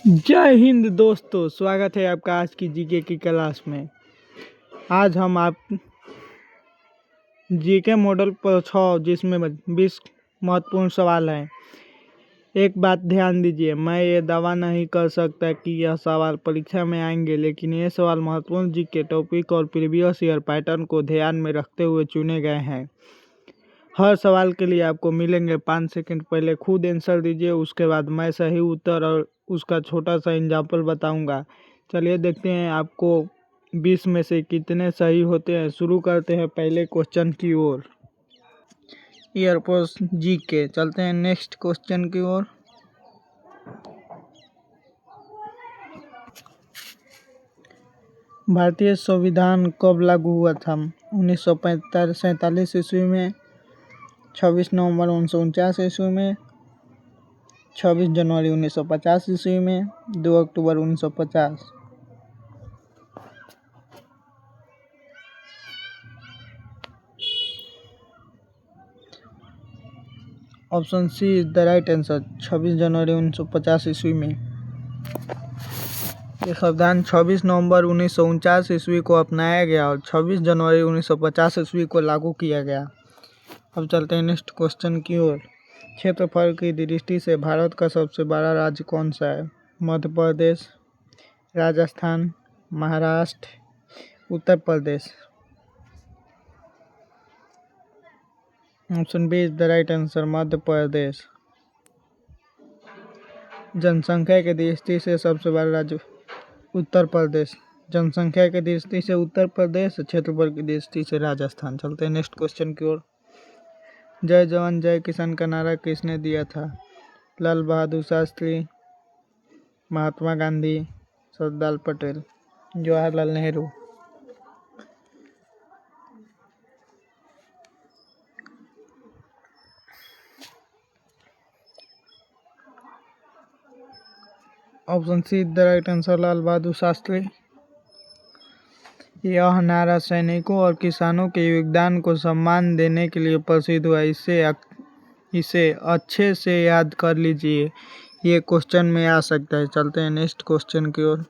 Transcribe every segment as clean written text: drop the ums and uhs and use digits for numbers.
जय हिंद दोस्तों, स्वागत है आपका आज की जीके की क्लास में। आज हम आप जीके मॉडल पर 6 जिसमें 20 महत्वपूर्ण सवाल हैं। एक बात ध्यान दीजिए, मैं ये दावा नहीं कर सकता कि यह सवाल परीक्षा में आएंगे, लेकिन ये सवाल महत्वपूर्ण जीके टॉपिक और प्रीवियस ईयर पैटर्न को ध्यान में रखते हुए चुने गए हैं। हर सवाल के लिए आपको मिलेंगे 5 सेकंड। पहले खुद आंसर दीजिए, उसके बाद मैं सही उत्तर और उसका छोटा सा एग्जाम्पल बताऊंगा। चलिए देखते हैं आपको 20 में से कितने सही होते हैं। शुरू करते हैं पहले क्वेश्चन की ओर। एयरफोर्स जी के चलते हैं नेक्स्ट क्वेश्चन की ओर। भारतीय संविधान कब लागू हुआ था? 1947 ईस्वी में, 26 नवंबर 1949 ईस्वी में, 26 जनवरी 1950 ईस्वी में, 2 अक्टूबर 1950। Option C is the right answer. 26 जनवरी 1950 ईस्वी में। यह संविधान 26 नवंबर 1949 ईस्वी को अपनाया गया और 26 जनवरी 1950 ईस्वी को लागू किया गया। अब चलते हैं नेक्स्ट क्वेश्चन की ओर। क्षेत्रफल की दृष्टि से भारत का सबसे बड़ा राज्य कौन सा है? Madhya Pradesh, Rajasthan, Maharashtra, Uttar Pradesh. Option B is the right answer, Madhya Pradesh. जनसंख्या की दृष्टि से सबसे बड़ा राज्य उत्तर प्रदेश। जनसंख्या की दृष्टि से उत्तर प्रदेश, क्षेत्रफल की दृष्टि से राजस्थान। चलते हैं नेक्स्ट क्वेश्चन की ओर। जय जवान जय किसान का नारा किसने दिया था? Lal Bahadur Shastri, Mahatma Gandhi, Sardar Patel, Jawaharlal Nehru. Option C the right answer, Lal Bahadur Shastri. यह नारा सैनिकों और किसानों के योगदान को सम्मान देने के लिए प्रसिद्ध हुआ। इसे अच्छे से याद कर लीजिए, ये क्वेश्चन में आ सकता है। चलते हैं नेक्स्ट क्वेश्चन की ओर।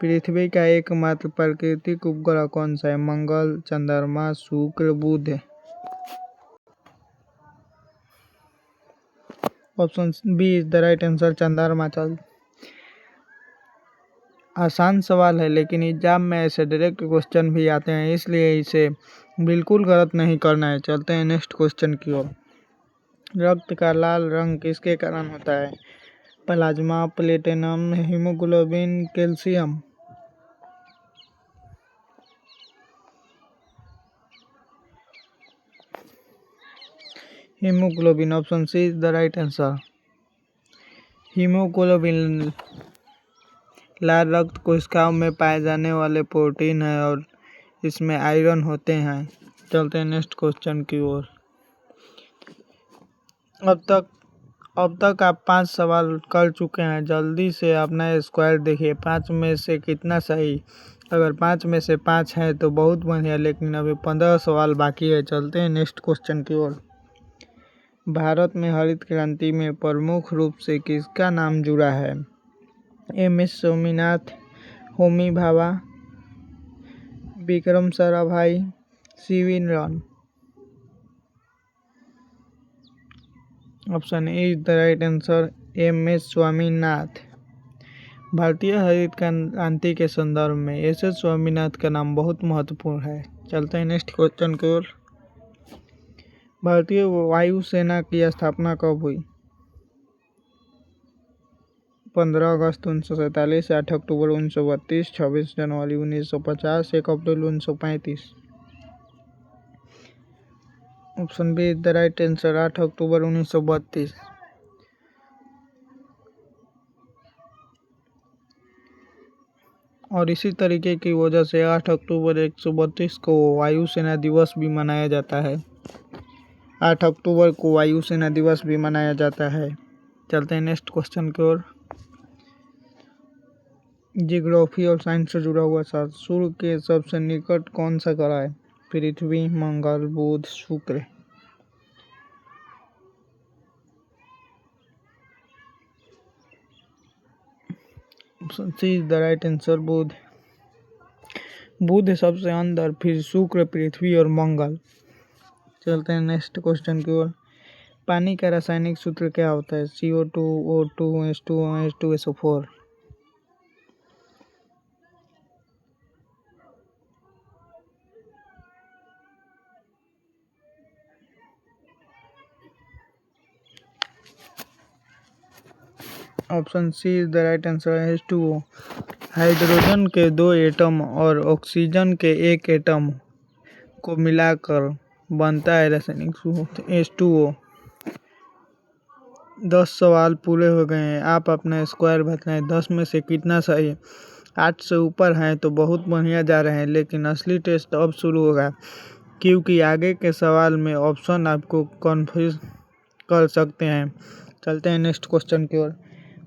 पृथ्वी का एकमात्र प्राकृतिक उपग्रह कौन सा है? मंगल, चंद्रमा, शुक्र, बुध। Option B is the right answer, चंद्रमा। चल आसान सवाल है, लेकिन एग्जाम में ऐसे डायरेक्ट क्वेश्चन भी आते हैं, इसलिए इसे बिल्कुल गलत नहीं करना है। चलते हैं नेक्स्ट क्वेश्चन की ओर। रक्त का लाल रंग किसके कारण होता है? Plasma, platinum, haemoglobin, calcium. Haemoglobin. Option C is the right answer. Haemoglobin लाल रक्त कोशिकाओं में पाए जाने वाले प्रोटीन है और इसमें आयरन होते हैं। चलते हैं नेक्स्ट क्वेश्चन की ओर। अब तक आप 5 सवाल कर चुके हैं। जल्दी से अपना स्क्वायर देखिए, 5 में से कितना सही। अगर 5 में से 5 है तो बहुत बढ़िया, लेकिन अभी 15 सवाल बाकी है। चलते हैं नेक्स्ट क्वेश्चन की ओर। भारत में हरित क्रांति में प्रमुख रूप से किसका नाम जुड़ा है? M S. Swaminathan, Homi Bhabha, Vikram Sarabhai, C V. Raman. Option A is the right answer, M S. Swaminathan. भारतीय हरित क्रांति के संदर्भ में एस.एस. स्वामीनाथन का नाम बहुत महत्वपूर्ण है। चलते हैं नेक्स्ट क्वेश्चन की ओर। भारतीय वायुसेना की स्थापना कब हुई? 15 अगस्त 1947, 8 अक्टूबर 1932, 26 जनवरी 1950, 1 अप्रैल 1935। Option B is the right answer, 8 अक्टूबर 1932। और इसी तरीके की वजह से 8 अक्टूबर 1932 को वायुसेना दिवस भी मनाया जाता है। 8 अक्टूबर को वायुसेना दिवस भी मनाया जाता है। चलते हैं नेक्स्ट क्वेश्चन की ओर। जियोग्राफी और साइंस से जुड़ा हुआ सवाल। सूर्य के सबसे निकट कौन सा ग्रह है? पृथ्वी, मंगल, बुध, शुक्र। Option C is the right answer बुध। बुध है सबसे अंदर, फिर शुक्र, पृथ्वी और मंगल। चलते हैं नेक्स्ट क्वेश्चन की ओर। पानी का रासायनिक सूत्र क्या होता है? CO2, O2, H2O, H2SO4। Option C is the right answer H2O। Hydrogen के 2 एटम और ऑक्सीजन के 1 एटम को मिलाकर बनता है रासायनिक सूत्र H2O। 10 सवाल पूरे हो गए हैं। आप अपना स्क्वायर बताएं, 10 में से कितना सही? 8 से ऊपर हैं तो बहुत बढ़िया जा रहे हैं, लेकिन असली टेस्ट अब शुरू होगा, क्योंकि आगे के सवाल में ऑप्शन आपको कन्फ्यूज कर सकते हैं। चलते हैं नेक्स्ट क्वेश्चन की ओर।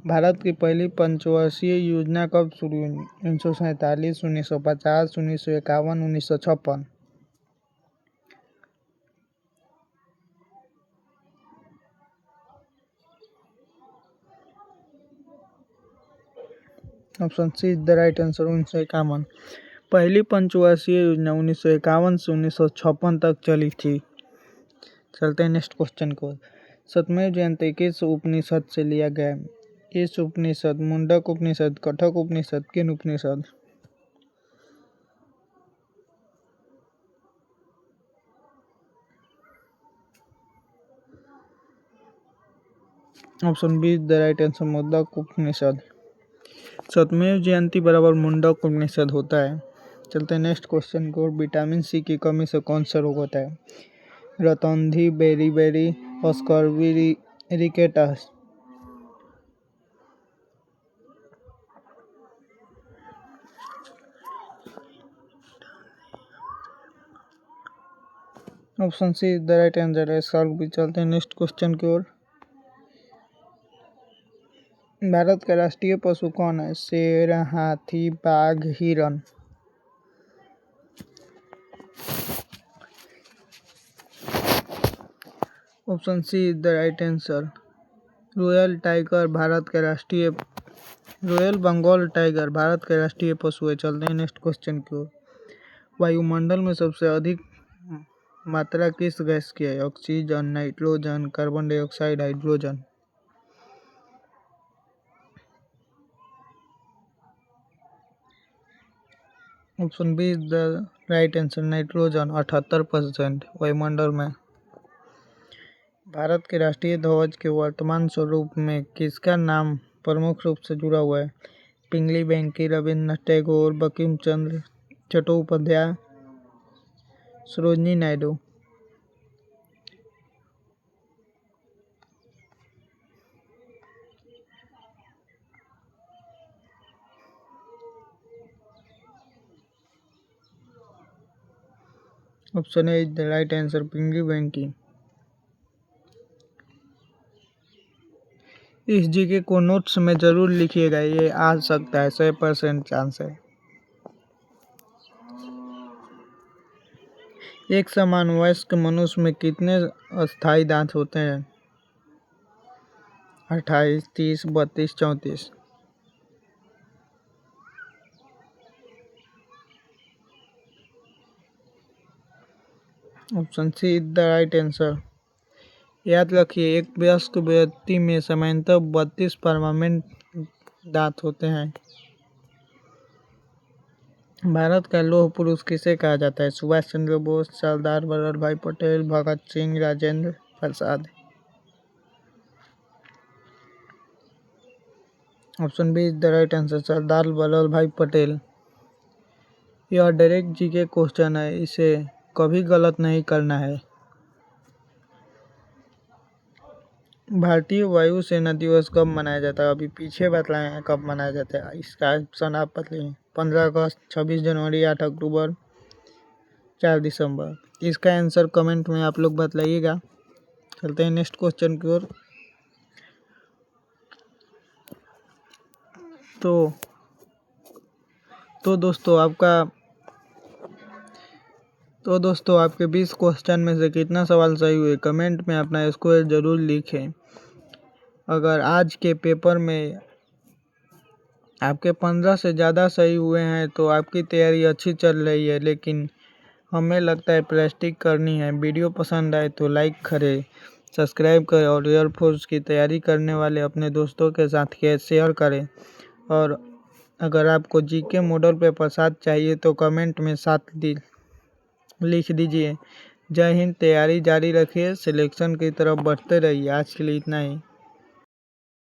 भारत की पहली पंचवर्षीय योजना कब शुरू हुई? 1947, 1950, 1951, 1956। Option C is the right answer 1951। पहली पंचवर्षीय योजना 1951 से 1956 तक चली थी। चलते हैं नेक्स्ट क्वेश्चन को। सतमेव जयंती किस उपनिषद से लिया गया है? इस उपनिषद, मुंडक उपनिषद, कठक उपनिषद, किन Upanishad? Option B is the right answer Mundaka Upanishad. सतमेव जयंती बराबर मुंडक उपनिषद होता है। चलते हैं नेक्स्ट क्वेश्चन को। विटामिन सी की कमी से कौन सा रोग होता है? रतौंधी, beriberi, scurvy, rickets. Option C is the right answer है स्कर्वी। चलते हैं नेक्स्ट क्वेश्चन की ओर। भारत का राष्ट्रीय पशु कौन है? शेर, हाथी, बाघ, हिरन। Option C is the right answer royal tiger भारत का राष्ट्रीय रॉयल बंगाल टाइगर भारत का राष्ट्रीय पशु है। चलते हैं नेक्स्ट क्वेश्चन की ओर। वायुमंडल में सबसे अधिक मात्रा किस गैस की है? Oxygen, nitrogen, carbon dioxide, hydrogen. Option B is the right answer nitrogen 78% वायुमंडल में। भारत के राष्ट्रीय ध्वज के वर्तमान स्वरूप में किसका नाम प्रमुख रूप से जुड़ा हुआ है? Pingali Venky, Rabindranath Tagore, Bankim Chandra Chattopadhyay, Sarojini Naidu. Option A is the right answer Pingali Venky. इस जीके को नोट्स में जरूर लिखिएगा, ये आ सकता है, 100% चांस है। एक समान वयस्क मनुष्य में कितने अस्थायी दांत होते हैं? 28, 30, 32, 34। Option C is the right answer. याद रखिए, एक वयस्क व्यक्ति में सामान्यतः 32 परमानेंट दांत होते हैं। भारत का लौह पुरुष किसे कहा जाता है? Subhash Chandra Bose, Sardar Vallabhbhai Patel, Bhagat Singh, Rajendra Prasad. Option B is the right answer Sardar Vallabhbhai Patel. यह डायरेक्ट जीके क्वेश्चन है, इसे कभी गलत नहीं करना है। भारतीय वायुसेना दिवस कब मनाया जाता है? अभी पीछे बतलाए हैं कब मनाया जाता है, इसका ऑप्शन आप बतलाइए। 15 अगस्त, 26 जनवरी, 8 अक्टूबर, 4 दिसंबर। इसका आंसर कमेंट में आप लोग बतलाइएगा। चलते हैं नेक्स्ट क्वेश्चन की ओर। तो दोस्तों आपके 20 क्वेश्चन में से कितना सवाल सही हुए? कमेंट में अपना स्कोर जरूर लिखें। अगर आज के पेपर में आपके 15 से ज़्यादा सही हुए हैं तो आपकी तैयारी अच्छी चल रही है, लेकिन हमें लगता है प्लास्टिक करनी है। वीडियो पसंद आए तो लाइक करें, सब्सक्राइब करें और एयरफोर्स की तैयारी करने वाले अपने दोस्तों के साथ शेयर करें। और अगर आपको जीके मॉडल पेपर 7 चाहिए तो कमेंट में 7 लिख दीजिए। जय हिंद, तैयारी जारी रखिए, सिलेक्शन की तरफ बढ़ते रहिए। आज के लिए इतना ही।